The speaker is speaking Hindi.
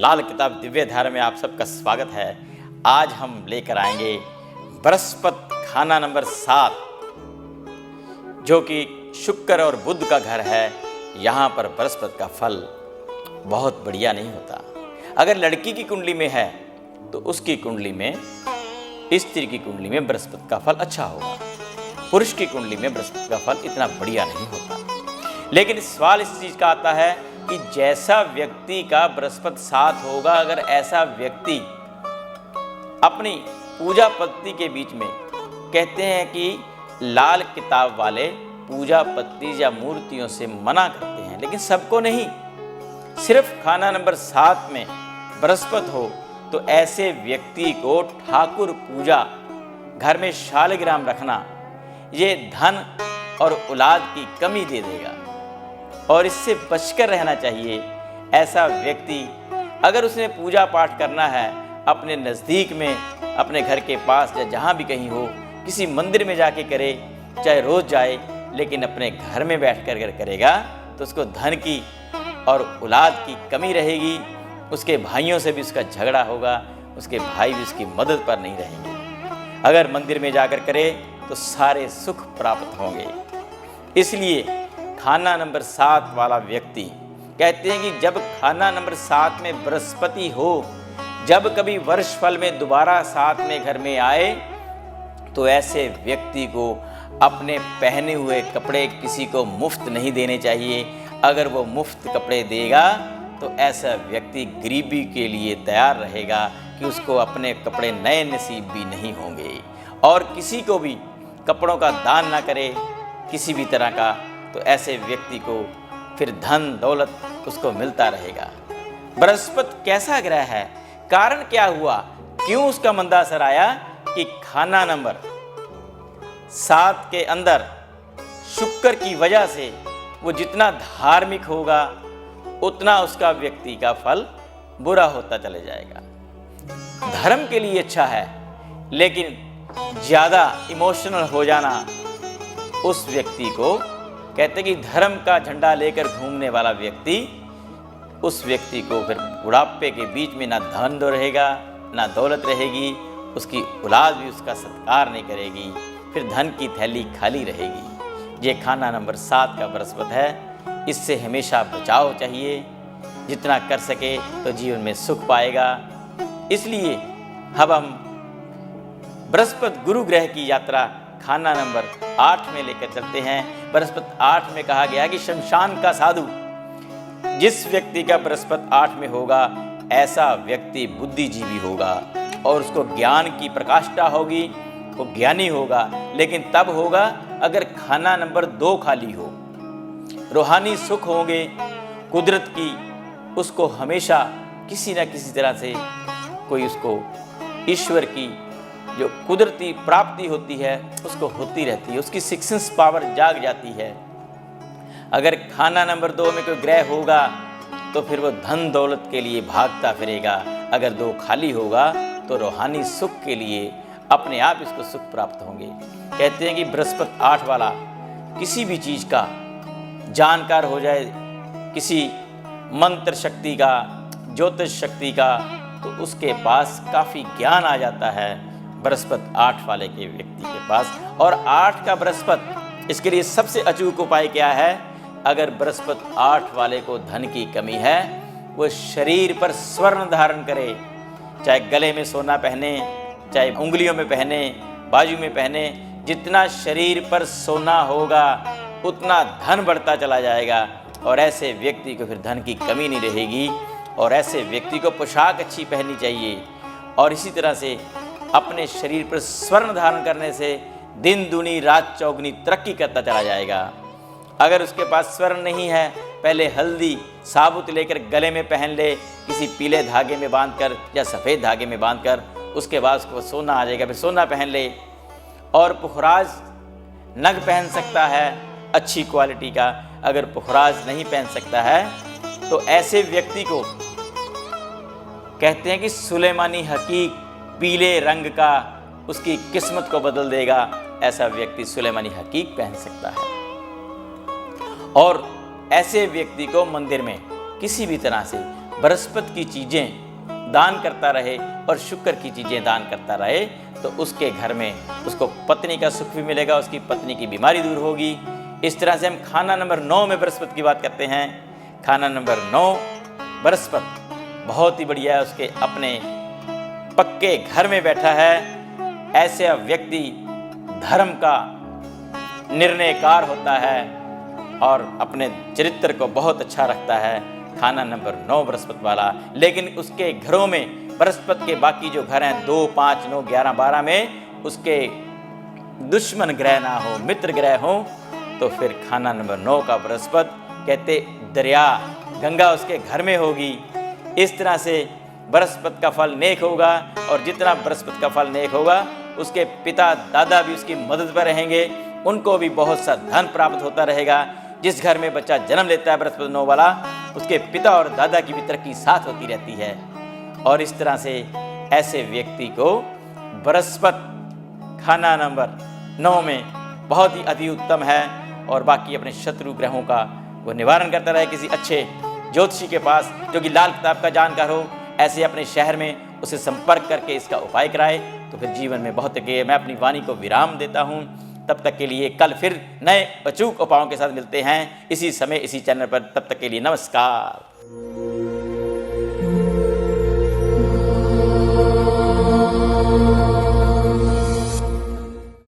लाल किताब दिव्य धारा में आप सबका स्वागत है। आज हम लेकर आएंगे बृहस्पति खाना नंबर 7, जो कि शुक्र और बुध का घर है। यहाँ पर बृहस्पति का फल बहुत बढ़िया नहीं होता। अगर लड़की की कुंडली में है तो उसकी कुंडली में, स्त्री की कुंडली में बृहस्पति का फल अच्छा होगा। पुरुष की कुंडली में बृहस्पति का फल इतना बढ़िया नहीं होता। लेकिन सवाल इस चीज का आता है कि जैसा व्यक्ति का बृहस्पति 7 होगा, अगर ऐसा व्यक्ति अपनी पूजा पद्धति के बीच में, कहते हैं कि लाल किताब वाले पूजा पद्धति या मूर्तियों से मना करते हैं, लेकिन सबको नहीं। सिर्फ खाना नंबर 7 में बृहस्पति हो तो ऐसे व्यक्ति को ठाकुर पूजा घर में शालिग्राम रखना, ये धन और औलाद की कमी दे देगा और इससे बचकर रहना चाहिए। ऐसा व्यक्ति अगर उसने पूजा पाठ करना है अपने नज़दीक में, अपने घर के पास या जहाँ भी कहीं हो, किसी मंदिर में जाके करे, चाहे रोज़ जाए, लेकिन अपने घर में बैठकर अगर करेगा तो उसको धन की और औलाद की कमी रहेगी। उसके भाइयों से भी उसका झगड़ा होगा, उसके भाई भी उसकी मदद पर नहीं रहेंगे। अगर मंदिर में जाकर करे तो सारे सुख प्राप्त होंगे। इसलिए खाना नंबर 7 वाला व्यक्ति, कहते हैं कि जब खाना नंबर 7 में बृहस्पति हो, जब कभी वर्ष फल में दोबारा 7 में घर में आए, तो ऐसे व्यक्ति को अपने पहने हुए कपड़े किसी को मुफ्त नहीं देने चाहिए। अगर वो मुफ्त कपड़े देगा तो ऐसा व्यक्ति गरीबी के लिए तैयार रहेगा कि उसको अपने कपड़े नए नसीब भी नहीं होंगे। और किसी को भी कपड़ों का दान ना करे किसी भी तरह का, तो ऐसे व्यक्ति को फिर धन दौलत उसको मिलता रहेगा। बृहस्पति कैसा ग्रह है, कारण क्या हुआ, क्यों उसका मंदा असर आया कि खाना नंबर 7 के अंदर शुक्र की वजह से वो जितना धार्मिक होगा उतना उसका व्यक्ति का फल बुरा होता चले जाएगा। धर्म के लिए अच्छा है, लेकिन ज़्यादा इमोशनल हो जाना उस व्यक्ति को, कहते कि धर्म का झंडा लेकर घूमने वाला व्यक्ति, उस व्यक्ति को फिर बुढ़ापे के बीच में ना धन रहेगा ना दौलत रहेगी, उसकी औलाद भी उसका सत्कार नहीं करेगी, फिर धन की थैली खाली रहेगी। ये खाना नंबर 7 का बृहस्पति है, इससे हमेशा बचाव चाहिए। जितना कर सके तो जीवन में सुख पाएगा। इसलिए अब हम बृहस्पति गुरु ग्रह की यात्रा खाना नंबर 8 में लेकर चलते हैं। बृहस्पति 8 में कहा गया कि शमशान का साधु, जिस व्यक्ति का बृहस्पति 8 में होगा, ऐसा व्यक्ति बुद्धिजीवी होगा और उसको ज्ञान की प्रकाष्ठा होगी, वो ज्ञानी होगा। लेकिन तब होगा अगर खाना नंबर 2 खाली हो। रूहानी सुख होंगे, कुदरत की उसको हमेशा किसी न किसी तरह से कोई उसको ईश्वर की जो कुदरती प्राप्ति होती है उसको होती रहती है, उसकी सिक्सेंस पावर जाग जाती है। अगर खाना नंबर 2 में कोई ग्रह होगा तो फिर वो धन दौलत के लिए भागता फिरेगा। अगर 2 खाली होगा तो रूहानी सुख के लिए अपने आप इसको सुख प्राप्त होंगे। कहते हैं कि बृहस्पति 8 वाला किसी भी चीज़ का जानकार हो जाए, किसी मंत्र शक्ति का, ज्योतिष शक्ति का, तो उसके पास काफ़ी ज्ञान आ जाता है बृहस्पति 8 वाले के व्यक्ति के पास। और 8 का बृहस्पति, इसके लिए सबसे अचूक उपाय क्या है, अगर बृहस्पति 8 वाले को धन की कमी है, वो शरीर पर स्वर्ण धारण करे, चाहे गले में सोना पहने, चाहे उंगलियों में पहने, बाजू में पहने। जितना शरीर पर सोना होगा उतना धन बढ़ता चला जाएगा और ऐसे व्यक्ति को फिर धन की कमी नहीं रहेगी। और ऐसे व्यक्ति को पोशाक अच्छी पहननी चाहिए। और इसी तरह से अपने शरीर पर स्वर्ण धारण करने से दिन दूनी रात चौगुनी तरक्की करता चला जाएगा। अगर उसके पास स्वर्ण नहीं है, पहले हल्दी साबुत लेकर गले में पहन ले, किसी पीले धागे में बांधकर या सफ़ेद धागे में बांधकर, उसके बाद उसको सोना आ जाएगा, फिर सोना पहन ले। और पुखराज नग पहन सकता है अच्छी क्वालिटी का। अगर पुखराज नहीं पहन सकता है तो ऐसे व्यक्ति को कहते हैं कि सुलेमानी हकीक पीले रंग का उसकी किस्मत को बदल देगा। ऐसा व्यक्ति सुलेमानी हकीक पहन सकता है। और ऐसे व्यक्ति को मंदिर में किसी भी तरह से बृहस्पति की चीज़ें दान करता रहे और शुक्र की चीज़ें दान करता रहे तो उसके घर में उसको पत्नी का सुख भी मिलेगा, उसकी पत्नी की बीमारी दूर होगी। इस तरह से हम खाना नंबर 9 में बृहस्पति की बात करते हैं। खाना नंबर 9 बृहस्पति बहुत ही बढ़िया है, उसके अपने पक्के घर में बैठा है। ऐसे व्यक्ति धर्म का निर्णयकार होता है और अपने चरित्र को बहुत अच्छा रखता है। खाना नंबर 9 बृहस्पति वाला। लेकिन उसके घरों में बृहस्पति के बाकी जो घर हैं 2, 5, 9, 11, 12 में उसके दुश्मन ग्रह ना हो, मित्र ग्रह हो, तो फिर खाना नंबर 9 का बृहस्पति कहते दरिया गंगा उसके घर में होगी। इस तरह से बृहस्पति का फल नेक होगा और जितना बृहस्पति का फल नेक होगा उसके पिता दादा भी उसकी मदद पर रहेंगे, उनको भी बहुत सा धन प्राप्त होता रहेगा। जिस घर में बच्चा जन्म लेता है बृहस्पति 9 वाला, उसके पिता और दादा की भी तरक्की साथ होती रहती है। और इस तरह से ऐसे व्यक्ति को बृहस्पति खाना नंबर 9 में बहुत ही अति उत्तम है और बाकी अपने शत्रु ग्रहों का वो निवारण करता रहे। किसी अच्छे ज्योतिषी के पास जो कि लाल किताब का जानकार हो, ऐसे अपने शहर में उसे संपर्क करके इसका उपाय कराए तो फिर जीवन में बहुत के। मैं अपनी वाणी को विराम देता हूँ। तब तक के लिए कल फिर नए अचूक उपायों के साथ मिलते हैं इसी समय इसी चैनल पर। तब तक के लिए नमस्कार।